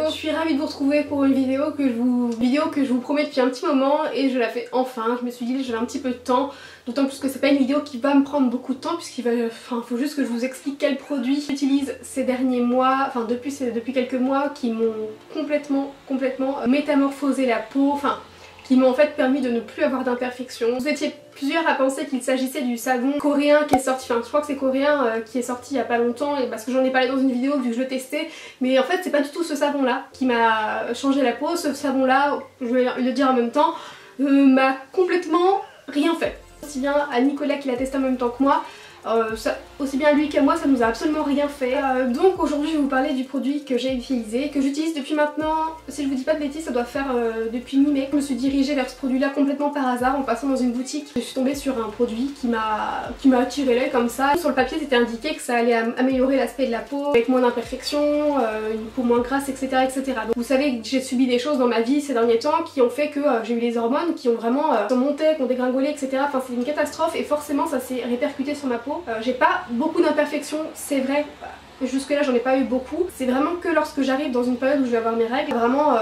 Je suis ravie de vous retrouver pour une vidéo que je vous promets depuis un petit moment et je la fais enfin. Je me suis dit que j'avais un petit peu de temps, d'autant plus que c'est pas une vidéo qui va me prendre beaucoup de temps puisqu'il faut juste que je vous explique quels produits j'utilise ces derniers mois, enfin depuis quelques mois, qui m'ont complètement métamorphosé la peau, qui m'ont en fait permis de ne plus avoir d'imperfections. Vous étiez plusieurs à penser qu'il s'agissait du savon coréen qui est sorti, je crois que c'est coréen, qui est sorti il y a pas longtemps, et parce que j'en ai parlé dans une vidéo vu que je le testais, mais en fait c'est pas du tout ce savon là qui m'a changé la peau. Ce savon là, je vais le dire en même temps, m'a complètement rien fait. Aussi bien à Nicolas qui l'a testé en même temps que moi, aussi bien lui qu'à moi, ça nous a absolument rien fait. Donc aujourd'hui je vais vous parler du produit que j'ai utilisé, que j'utilise depuis maintenant, si je vous dis pas de bêtises, ça doit faire depuis mi-mai. Je me suis dirigée vers ce produit là complètement par hasard en passant dans une boutique. Je suis tombée sur un produit qui m'a attiré l'œil comme ça. Sur le papier c'était indiqué que ça allait améliorer l'aspect de la peau, avec moins d'imperfections, une peau moins grasse, etc., etc. Donc vous savez que j'ai subi des choses dans ma vie ces derniers temps qui ont fait que j'ai eu les hormones qui ont vraiment monté, qui ont dégringolé, etc. Enfin c'est une catastrophe et forcément ça s'est répercuté sur ma peau. J'ai pas beaucoup d'imperfections, c'est vrai, jusque là j'en ai pas eu beaucoup. C'est vraiment que lorsque j'arrive dans une période où je vais avoir mes règles, vraiment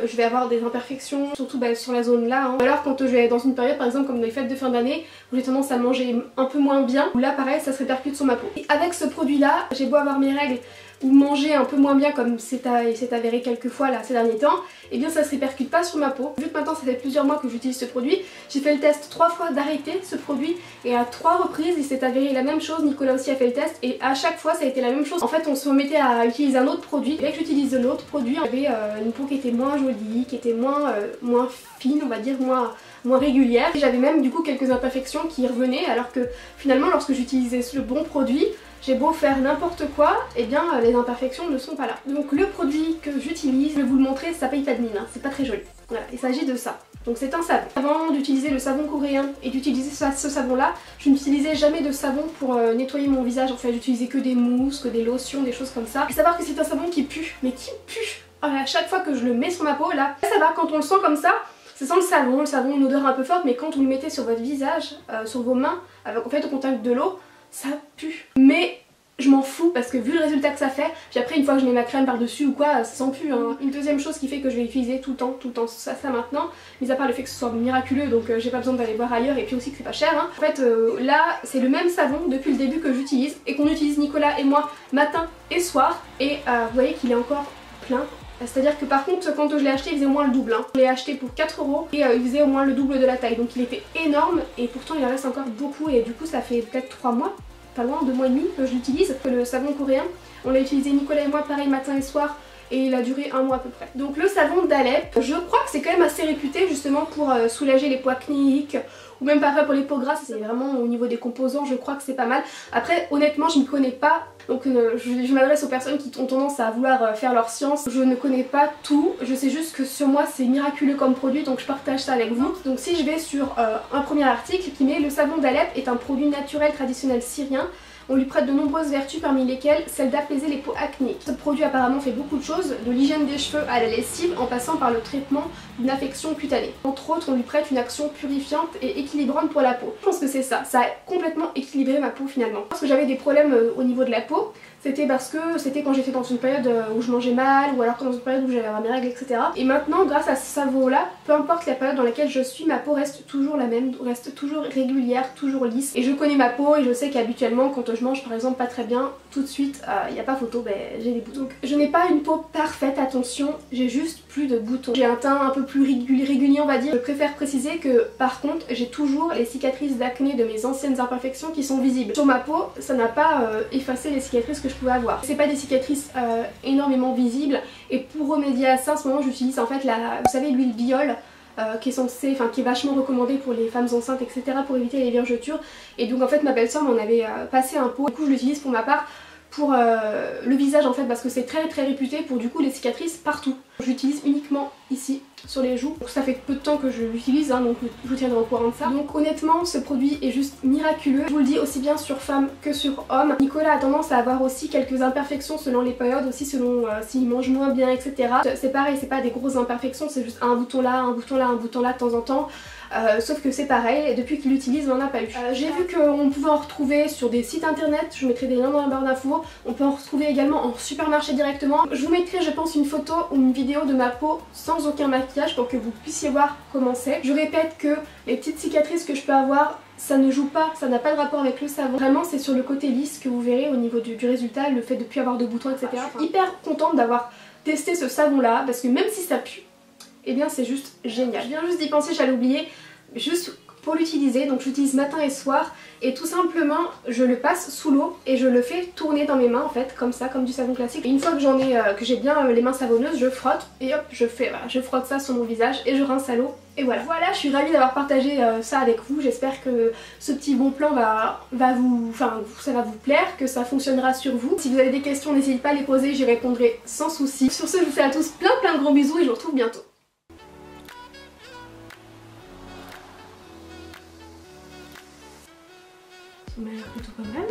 je vais avoir des imperfections, surtout sur la zone là. Alors quand je vais dans une période par exemple comme les fêtes de fin d'année, où j'ai tendance à manger un peu moins bien, où là pareil ça se répercute sur ma peau. Et avec ce produit là, j'ai beau avoir mes règles ou manger un peu moins bien comme c'est avéré quelques fois là ces derniers temps, et bien ça se répercute pas sur ma peau. Vu que maintenant ça fait plusieurs mois que j'utilise ce produit, j'ai fait le test 3 fois d'arrêter ce produit et à 3 reprises il s'est avéré la même chose. Nicolas aussi a fait le test et à chaque fois ça a été la même chose. En fait on se mettait à utiliser un autre produit, et dès que j'utilise l'autre produit j'avais une peau qui était moins jolie, qui était moins fine, on va dire, moins régulière. J'avais même du coup quelques imperfections qui revenaient, alors que finalement lorsque j'utilisais le bon produit, j'ai beau faire n'importe quoi, et bien les imperfections ne sont pas là. Donc le produit que j'utilise, je vais vous le montrer, ça paye pas de mine, c'est pas très joli. Voilà, il s'agit de ça. Donc c'est un savon. Avant d'utiliser le savon coréen et d'utiliser ce savon là, je n'utilisais jamais de savon pour nettoyer mon visage. En fait j'utilisais que des mousses, que des lotions, des choses comme ça. Et savoir que c'est un savon qui pue, mais qui pue. À chaque fois que je le mets sur ma peau, là, ça va, quand on le sent comme ça sent le savon a une odeur un peu forte, mais quand vous le mettez sur votre visage, sur vos mains, avec en fait au contact de l'eau, ça pue. Mais je m'en fous parce que vu le résultat que ça fait, puis après une fois que je mets ma crème par dessus ou quoi, ça sent plus. Une deuxième chose qui fait que je vais utiliser tout le temps ça maintenant, mis à part le fait que ce soit miraculeux, donc j'ai pas besoin d'aller voir ailleurs, et puis aussi que c'est pas cher. En fait là c'est le même savon depuis le début que j'utilise et qu'on utilise Nicolas et moi matin et soir, et vous voyez qu'il est encore plein. C'est-à-dire que par contre quand je l'ai acheté il faisait au moins le double. Je l'ai acheté pour 4 € et il faisait au moins le double de la taille, donc il était énorme et pourtant il en reste encore beaucoup, et du coup ça fait peut-être 3 mois, pas loin, 2 mois et demi que je l'utilise. Le savon coréen, on l'a utilisé Nicolas et moi pareil matin et soir, et il a duré 1 mois à peu près. Donc le savon d'Alep, je crois que c'est quand même assez réputé justement pour soulager les peaux acnéiques, ou même parfois pour les peaux grasses. C'est vraiment au niveau des composants, je crois que c'est pas mal. Après honnêtement je ne connais pas, donc je m'adresse aux personnes qui ont tendance à vouloir faire leur science. Je ne connais pas tout, je sais juste que sur moi c'est miraculeux comme produit, donc je partage ça avec vous. Donc si je vais sur un premier article qui met: le savon d'Alep est un produit naturel traditionnel syrien. On lui prête de nombreuses vertus, parmi lesquelles celle d'apaiser les peaux acnéiques. Ce produit apparemment fait beaucoup de choses, de l'hygiène des cheveux à la lessive, en passant par le traitement d'une affection cutanée. Entre autres, on lui prête une action purifiante et équilibrante pour la peau. Je pense que c'est ça, ça a complètement équilibré ma peau finalement. Parce que j'avais des problèmes au niveau de la peau, c'était parce que c'était quand j'étais dans une période où je mangeais mal, ou alors dans une période où j'avais mes règles, etc. Et maintenant, grâce à ce savon-là, peu importe la période dans laquelle je suis, ma peau reste toujours la même, reste toujours régulière, toujours lisse. Et je connais ma peau et je sais qu'habituellement, quand je mange par exemple pas très bien, tout de suite, il n'y a pas photo, j'ai des boutons. Donc je n'ai pas une peau parfaite, attention, j'ai juste plus de boutons. J'ai un teint un peu plus régulier on va dire. Je préfère préciser que par contre, j'ai toujours les cicatrices d'acné de mes anciennes imperfections qui sont visibles. Sur ma peau, ça n'a pas effacé les cicatrices que je pouvais avoir. C'est pas des cicatrices énormément visibles, et pour remédier à ça, en ce moment j'utilise en fait vous savez, l'huile biole, qui est vachement recommandée pour les femmes enceintes, etc., pour éviter les vergetures. Et donc en fait ma belle-sœur m'en avait passé un pot, du coup je l'utilise pour ma part pour le visage en fait, parce que c'est très réputé pour du coup les cicatrices partout. J'utilise uniquement ici sur les joues. Donc ça fait peu de temps que je l'utilise, hein, donc je vous tiendrai au courant de ça. Donc honnêtement ce produit est juste miraculeux. Je vous le dis aussi bien sur femme que sur homme. Nicolas a tendance à avoir aussi quelques imperfections selon les périodes, aussi selon s'il mange moins bien, etc. C'est pareil, c'est pas des grosses imperfections, c'est juste un bouton là, un bouton là, un bouton là de temps en temps. Sauf que c'est pareil et depuis qu'il l'utilise on n'en a pas eu. J'ai vu qu'on pouvait en retrouver sur des sites internet, je vous mettrai des liens dans la barre d'infos. On peut en retrouver également en supermarché directement. Je vous mettrai je pense une photo ou une vidéo de ma peau sans aucun maquillage pour que vous puissiez voir comment c'est. Je répète que les petites cicatrices que je peux avoir, ça ne joue pas, ça n'a pas de rapport avec le savon. Vraiment c'est sur le côté lisse que vous verrez au niveau du résultat, le fait de ne plus avoir de boutons, etc. Je suis hyper contente d'avoir testé ce savon là parce que même si ça pue, et bien c'est juste génial. Je viens juste d'y penser, j'allais oublier, juste pour l'utiliser, donc j'utilise matin et soir et tout simplement je le passe sous l'eau et je le fais tourner dans mes mains en fait, comme ça, comme du savon classique. Et une fois que que j'ai bien les mains savonneuses, je frotte et hop, je frotte ça sur mon visage et je rince à l'eau et voilà. Voilà, je suis ravie d'avoir partagé ça avec vous, j'espère que ce petit bon plan ça va vous plaire, que ça fonctionnera sur vous. Si vous avez des questions, n'hésitez pas à les poser, j'y répondrai sans souci. Sur ce, je vous fais à tous plein de gros bisous et je vous retrouve bientôt. Ça m'a l'air plutôt pas mal.